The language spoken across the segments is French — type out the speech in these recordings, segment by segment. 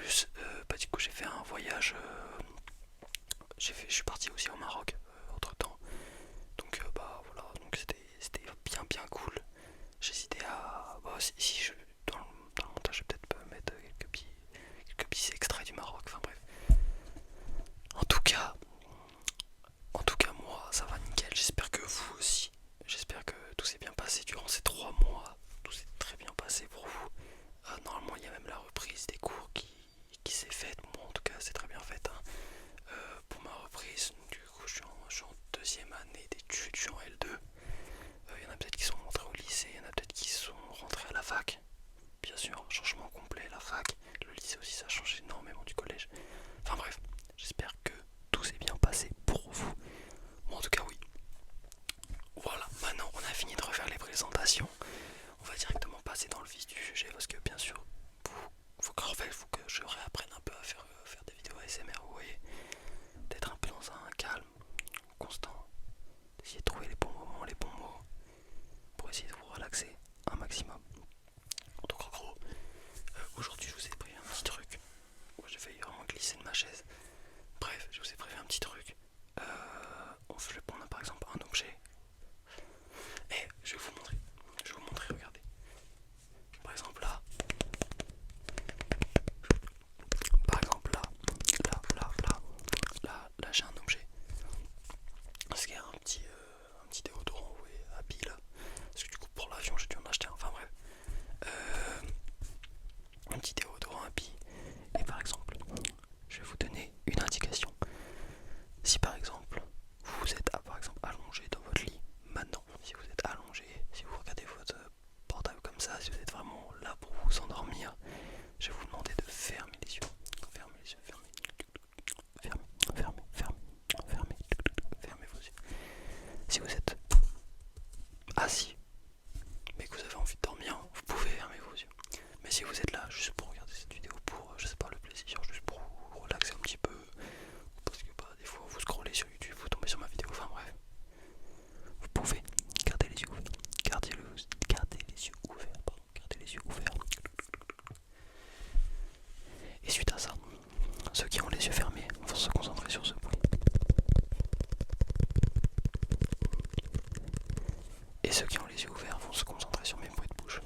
plus, du coup j'ai fait un voyage, je suis parti aussi au Maroc entre temps. Donc bah voilà, donc c'était bien bien cool. J'hésitais à. Bah, si je. Dans le montage, je vais peut-être mettre quelques petits extraits du Maroc, enfin bref. En tout cas, en tout cas, moi ça va nickel. J'espère que vous aussi. J'espère que tout s'est bien passé durant ces 3 mois. Tout s'est très bien passé pour vous. Normalement, il y a même la reprise des cours qui s'est faite. Moi, en tout cas, c'est très bien fait, hein. Pour ma reprise, du coup, je suis en deuxième année d'études, je suis en L2. Il y en a peut-être qui sont rentrés au lycée, il y en a peut-être qui sont rentrés à la fac. Bien sûr, changement complet, la fac. Le lycée aussi, ça a changé énormément du collège. Enfin bref, j'espère que tout s'est bien passé pour vous. Moi, en tout cas, oui. Voilà, maintenant on a fini de refaire les présentations. On va directement passer dans le vif du sujet parce que bien sûr, faut que je réapprenne un peu à faire des vidéos ASMR, vous voyez. D'être un peu dans un calme constant, d'essayer de trouver les bons moments, les bons mots pour essayer de vous relaxer un maximum. Donc en gros, aujourd'hui je vous ai pris un petit truc. J'ai failli vraiment glisser de ma chaise. Bref, je vous ai prévu un petit truc. Je vais prendre par exemple un objet. Et je vais vous montrer. Je vais vous montrer, regardez. Par exemple là. Par exemple là. Là j'ai un objet. Parce qu'il y a un petit déodorant, vous voyez, à pile. Parce que du coup pour l'avion j'ai dû en acheter un. Enfin bref. Un petit déodorant à billes. Et par exemple, je vais vous donner une indication. Si par exemple, vous êtes par exemple allongé dans votre lit, maintenant, si vous êtes allongé, si vous regardez votre portable comme ça, si vous êtes vraiment là pour vous endormir, je vais vous demander de fermer les yeux. Fermez les yeux, fermez vos yeux. Si vous êtes assis, mais que vous avez envie de dormir, vous pouvez fermer vos yeux. Mais si vous êtes là juste pour regarder cette vidéo, pour, je sais pas, le plaisir, juste pour vous relaxer un petit peu, parce que bah, des fois vous scrollez sur YouTube, vous tombez sur ma vidéo, enfin bref, vous pouvez garder les yeux ouverts, gardez les yeux ouverts, pardon, gardez les yeux ouverts. Et suite à ça, ceux qui ont les yeux fermés vont se concentrer sur ce bruit. Et ceux qui ont les yeux ouverts vont se concentrer sur mes bruits de bouche.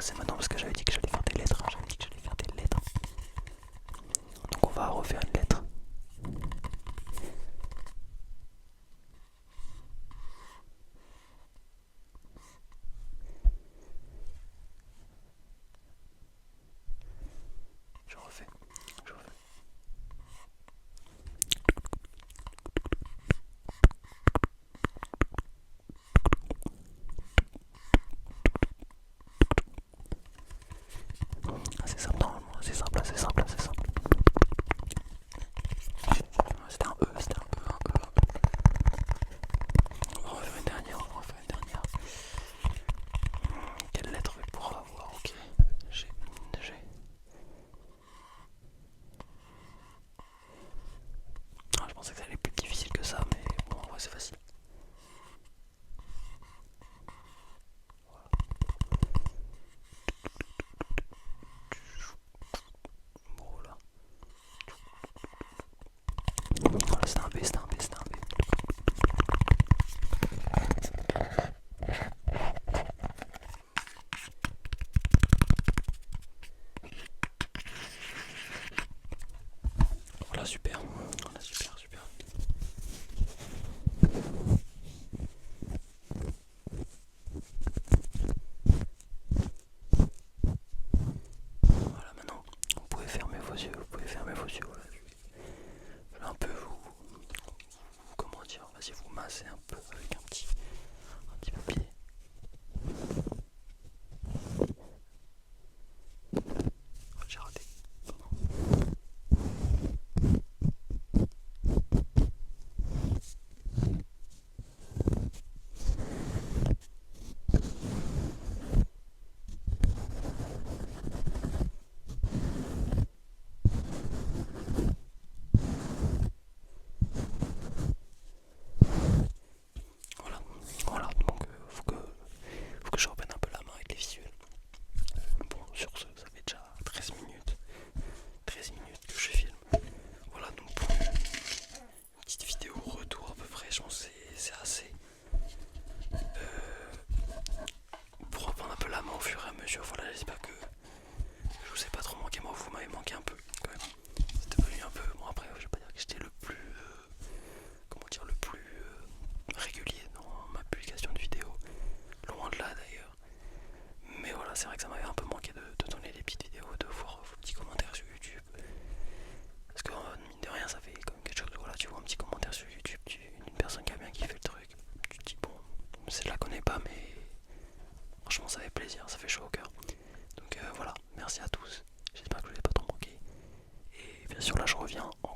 passer maintenant parce que j'avais dit que j'allais faire des lettres. J'avais dit que j'allais faire des lettres. Donc on va refaire une lettre. Je refais. C'est simple normalement, c'est simple. C'était un E, un E. On va refaire une dernière. Quelle lettre je pourrais avoir? Ok. G. Ah, je pensais que ça allait être plus difficile que ça, mais bon, en vrai c'est facile. Bon, voilà. Voilà, c'était un B. Voilà, super. Voilà, maintenant, vous pouvez fermer vos yeux. Voilà. Je vais un peu comment dire, vas-y, vous massez un peu avec un petit papier. Oh, j'ai raté. Voilà, donc faut que je reprenne un peu la main avec les visuels. Bon, sur ce, ça fait déjà 13 minutes que je filme. Voilà, donc pour une petite vidéo retour à peu près, je pense que c'est assez. Pour reprendre un peu la main au fur et à mesure, voilà, j'espère que je vous ai pas trop manqué, moi vous m'avez manqué un peu quand même. C'était devenu un peu, bon après je vais pas dire que j'étais le plus, régulier dans ma publication de vidéos, loin de là d'ailleurs. Mais voilà, c'est vrai que ça m'avait un peu manqué de tourner des petites vidéos, de voir vos petits commentaires sur YouTube. Parce que mine de rien, ça fait comme quelque chose, voilà, tu vois un petit commentaire sur YouTube, une personne qui a bien kiffé le truc, tu te dis bon, je la connais pas mais franchement ça fait plaisir, ça fait chaud au cœur. Donc voilà, merci à tous, j'espère que je vous ai pas trop manqué. Et bien sûr là je reviens en